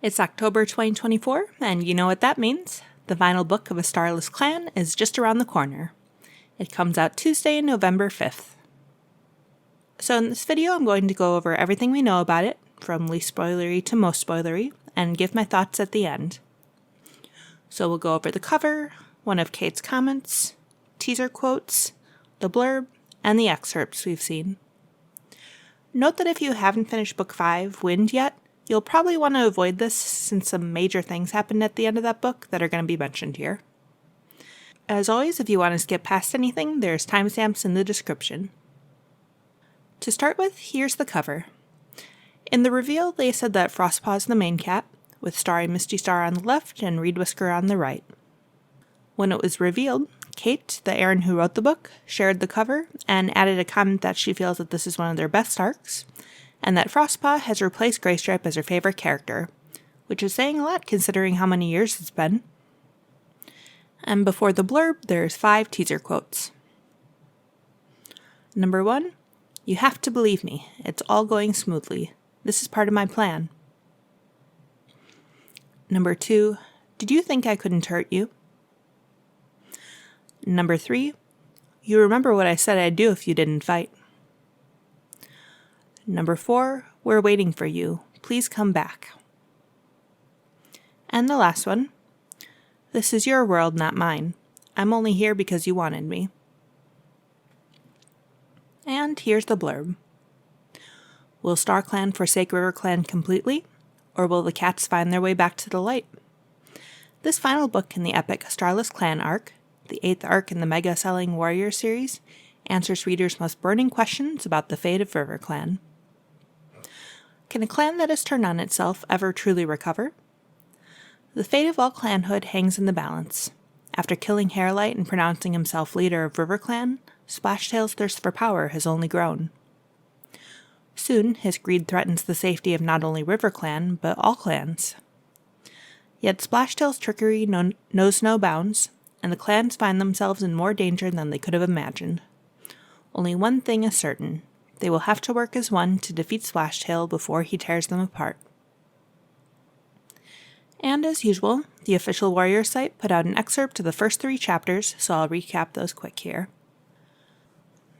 It's October 2024, and you know what that means. The final book of A Starless Clan is just around the corner. It comes out Tuesday, November 5th. So in this video, I'm going to go over everything we know about it, from least spoilery to most spoilery, and give my thoughts at the end. So we'll go over the cover, one of Kate's comments, teaser quotes, the blurb, and the excerpts we've seen. Note that if you haven't finished Book 5, Wind, yet, you'll probably want to avoid this since some major things happened at the end of that book that are going to be mentioned here. As always, if you want to skip past anything, there's timestamps in the description. To start with, here's the cover. In the reveal, they said that Frostpaw's the main cat, with Starry Misty Star on the left and Reed Whisker on the right. When it was revealed, Kate, the Aaron who wrote the book, shared the cover and added a comment that she feels that this is one of their best arcs, and that Frostpaw has replaced Graystripe as her favorite character, which is saying a lot considering how many years it's been. And before the blurb, there's 5 teaser quotes. Number 1, "You have to believe me. It's all going smoothly. This is part of my plan." Number 2, "Did you think I couldn't hurt you?" Number 3, "You remember what I said I'd do if you didn't fight." Number 4, "We're waiting for you. Please come back." And the last one, "This is your world, not mine. I'm only here because you wanted me." And here's the blurb. Will StarClan forsake RiverClan completely, or will the cats find their way back to the light? This final book in the epic Starless Clan arc, the 8th arc in the mega-selling Warrior series, answers readers' most burning questions about the fate of RiverClan. Can a clan that has turned on itself ever truly recover? The fate of all clanhood hangs in the balance. After killing Hairlight and pronouncing himself leader of RiverClan, Splashtail's thirst for power has only grown. Soon, his greed threatens the safety of not only RiverClan, but all clans. Yet Splashtail's trickery knows no bounds, and the clans find themselves in more danger than they could have imagined. Only one thing is certain. They will have to work as one to defeat Splashtail before he tears them apart. And as usual, the official Warrior site put out an excerpt to the first 3 chapters, so I'll recap those quick here.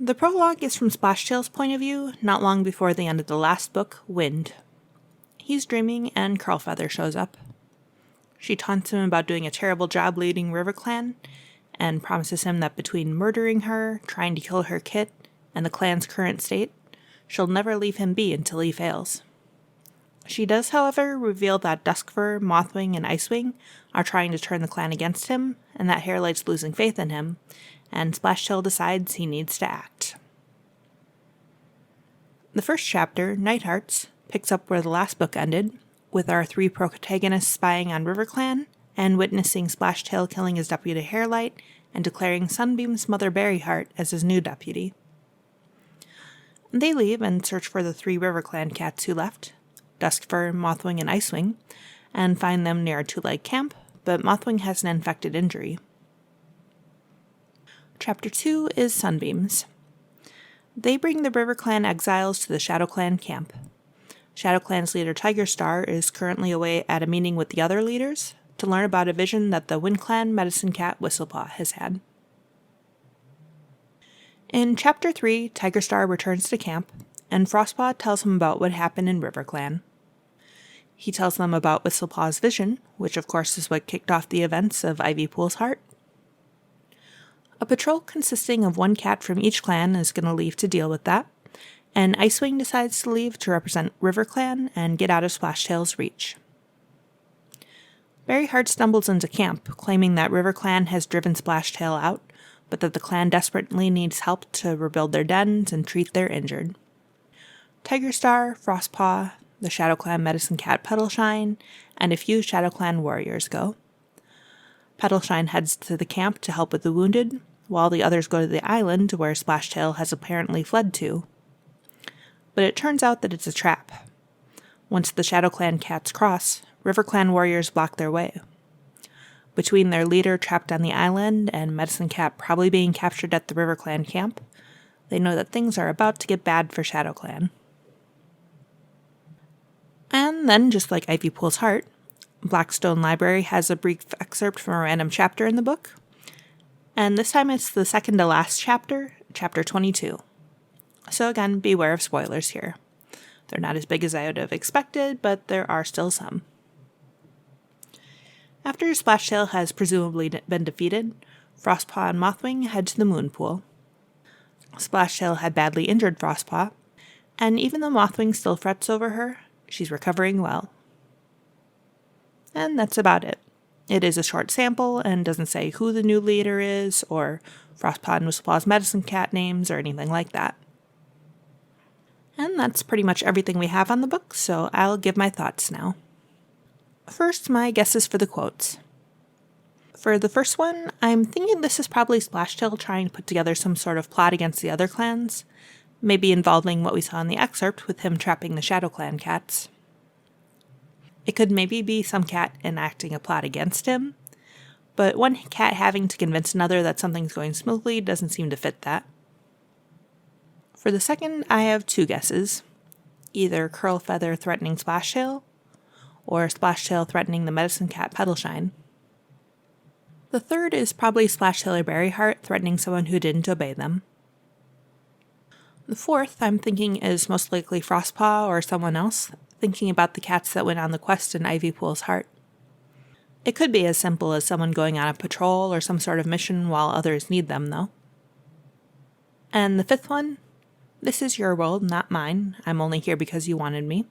The prologue is from Splashtail's point of view, not long before the end of the last book, Wind. He's dreaming and Curlfeather shows up. She taunts him about doing a terrible job leading RiverClan, and promises him that between murdering her, trying to kill her kit, and the clan's current state, she'll never leave him be until he fails. She does, however, reveal that Duskfur, Mothwing, and Icewing are trying to turn the clan against him, and that Hairlight's losing faith in him, and Splashtail decides he needs to act. The first chapter, Nighthearts, picks up where the last book ended, with our 3 protagonists spying on RiverClan, and witnessing Splashtail killing his deputy Hairlight, and declaring Sunbeam's mother Berryheart as his new deputy. They leave and search for the 3 RiverClan cats who left, Duskfur, Mothwing, and Icewing, and find them near a 2-leg camp, but Mothwing has an infected injury. Chapter 2 is Sunbeams. They bring the RiverClan exiles to the ShadowClan camp. ShadowClan's leader Tigerstar is currently away at a meeting with the other leaders to learn about a vision that the WindClan medicine cat Whistlepaw has had. In Chapter 3, Tigerstar returns to camp, and Frostpaw tells him about what happened in RiverClan. He tells them about Whistlepaw's vision, which of course is what kicked off the events of Ivy Pool's heart. A patrol consisting of 1 cat from each clan is going to leave to deal with that, and Icewing decides to leave to represent RiverClan and get out of Splashtail's reach. Berryheart stumbles into camp, claiming that RiverClan has driven Splashtail out, but that the clan desperately needs help to rebuild their dens and treat their injured. Tigerstar, Frostpaw, the ShadowClan medicine cat Petalshine, and a few ShadowClan warriors go. Petalshine heads to the camp to help with the wounded, while the others go to the island where Splashtail has apparently fled to. But it turns out that it's a trap. Once the ShadowClan cats cross, RiverClan warriors block their way. Between their leader trapped on the island and Medicine Cat probably being captured at the RiverClan camp, they know that things are about to get bad for ShadowClan. And then, just like Ivy Pool's heart, Blackstone Library has a brief excerpt from a random chapter in the book. And this time it's the second to last chapter, chapter 22. So again, beware of spoilers here. They're not as big as I would have expected, but there are still some. After Splashtail has presumably been defeated, Frostpaw and Mothwing head to the moon pool. Splashtail had badly injured Frostpaw, and even though Mothwing still frets over her, she's recovering well. And that's about it. It is a short sample and doesn't say who the new leader is, or Frostpaw and Whistlepaw's medicine cat names, or anything like that. And that's pretty much everything we have on the book, so I'll give my thoughts now. First, my guesses for the quotes. For the first one, I'm thinking this is probably Splashtail trying to put together some sort of plot against the other clans, maybe involving what we saw in the excerpt with him trapping the Shadow Clan cats. It could maybe be some cat enacting a plot against him, but one cat having to convince another that something's going smoothly doesn't seem to fit that. For the second, I have two guesses. Either Curlfeather threatening Splashtail, or Splashtail threatening the medicine cat Petalshine. The third is probably Splashtail or Berryheart threatening someone who didn't obey them. The fourth, I'm thinking, is most likely Frostpaw or someone else, thinking about the cats that went on the quest in Ivypool's heart. It could be as simple as someone going on a patrol or some sort of mission while others need them, though. And the fifth one, this is your world, not mine. I'm only here because you wanted me.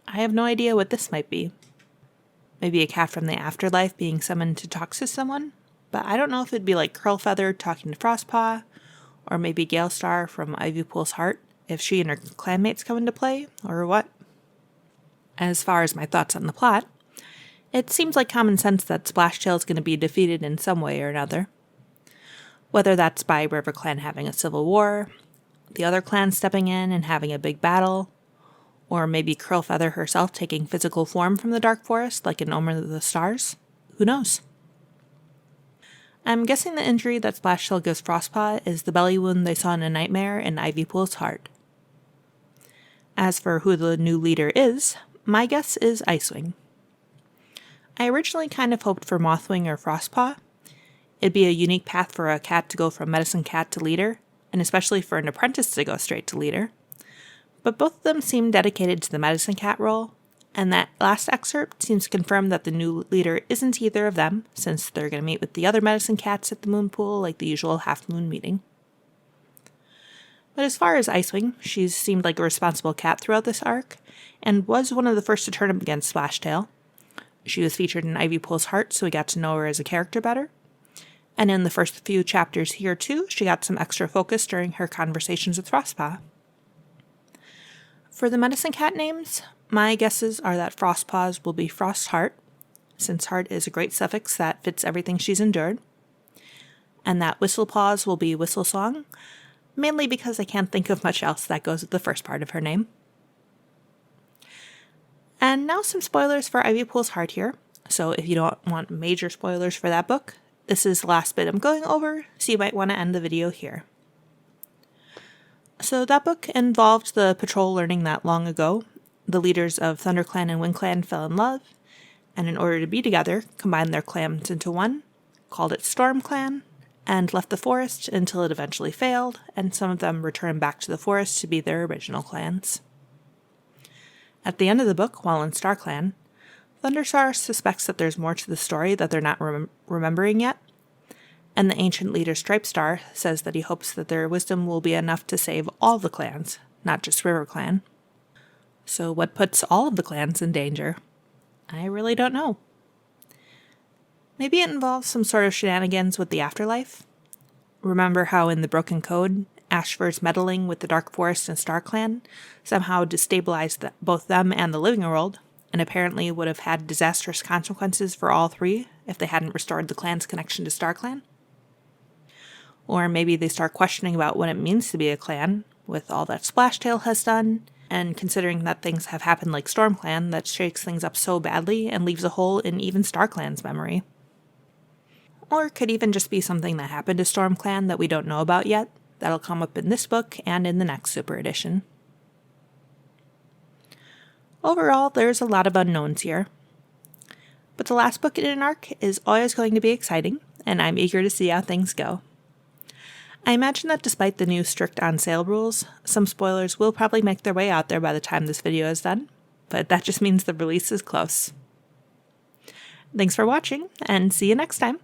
I have no idea what this might be. Maybe a cat from the afterlife being summoned to talk to someone, but I don't know if it'd be like Curlfeather talking to Frostpaw, or maybe Galestar from Ivypool's heart, if she and her clanmates come into play, or what. As far as my thoughts on the plot, it seems like common sense that Splashtail is going to be defeated in some way or another. Whether that's by River Clan having a civil war, the other clans stepping in and having a big battle, or maybe Curlfeather herself taking physical form from the Dark Forest like an Omen of the Stars. Who knows? I'm guessing the injury that Splashtail gives Frostpaw is the belly wound they saw in a nightmare in Ivypool's heart. As for who the new leader is, my guess is Icewing. I originally kind of hoped for Mothwing or Frostpaw. It'd be a unique path for a cat to go from medicine cat to leader, and especially for an apprentice to go straight to leader. But both of them seem dedicated to the medicine cat role, and that last excerpt seems to confirm that the new leader isn't either of them, since they're going to meet with the other medicine cats at the moon pool like the usual half-moon meeting. But as far as Icewing, she's seemed like a responsible cat throughout this arc, and was one of the first to turn up against Splashtail. She was featured in Ivypool's heart, so we got to know her as a character better. And in the first few chapters here too, she got some extra focus during her conversations with Frostpaw. For the medicine cat names, my guesses are that Frostpaw's will be Frostheart, since heart is a great suffix that fits everything she's endured, and that Whistlepaw's will be Whistlesong, mainly because I can't think of much else that goes with the first part of her name. And now some spoilers for Ivypool's heart here, so if you don't want major spoilers for that book, this is the last bit I'm going over, so you might want to end the video here. So that book involved the patrol learning that long ago, the leaders of ThunderClan and WindClan fell in love, and in order to be together, combined their clans into one, called it StormClan, and left the forest until it eventually failed, and some of them returned back to the forest to be their original clans. At the end of the book, while in StarClan, Thunderstar suspects that there's more to the story that they're not remembering yet, and the ancient leader Stripestar says that he hopes that their wisdom will be enough to save all the clans, not just River Clan. So what puts all of the clans in danger? I really don't know. Maybe it involves some sort of shenanigans with the afterlife? Remember how in the Broken Code, Ashfur's meddling with the Dark Forest and StarClan somehow destabilized both them and the living world, and apparently would have had disastrous consequences for all three if they hadn't restored the clan's connection to StarClan? Or maybe they start questioning about what it means to be a clan, with all that Splashtail has done, and considering that things have happened like StormClan that shakes things up so badly and leaves a hole in even StarClan's memory. Or it could even just be something that happened to StormClan that we don't know about yet, that'll come up in this book and in the next Super Edition. Overall, there's a lot of unknowns here. But the last book in an arc is always going to be exciting, and I'm eager to see how things go. I imagine that despite the new strict on-sale rules, some spoilers will probably make their way out there by the time this video is done, but that just means the release is close. Thanks for watching, and see you next time!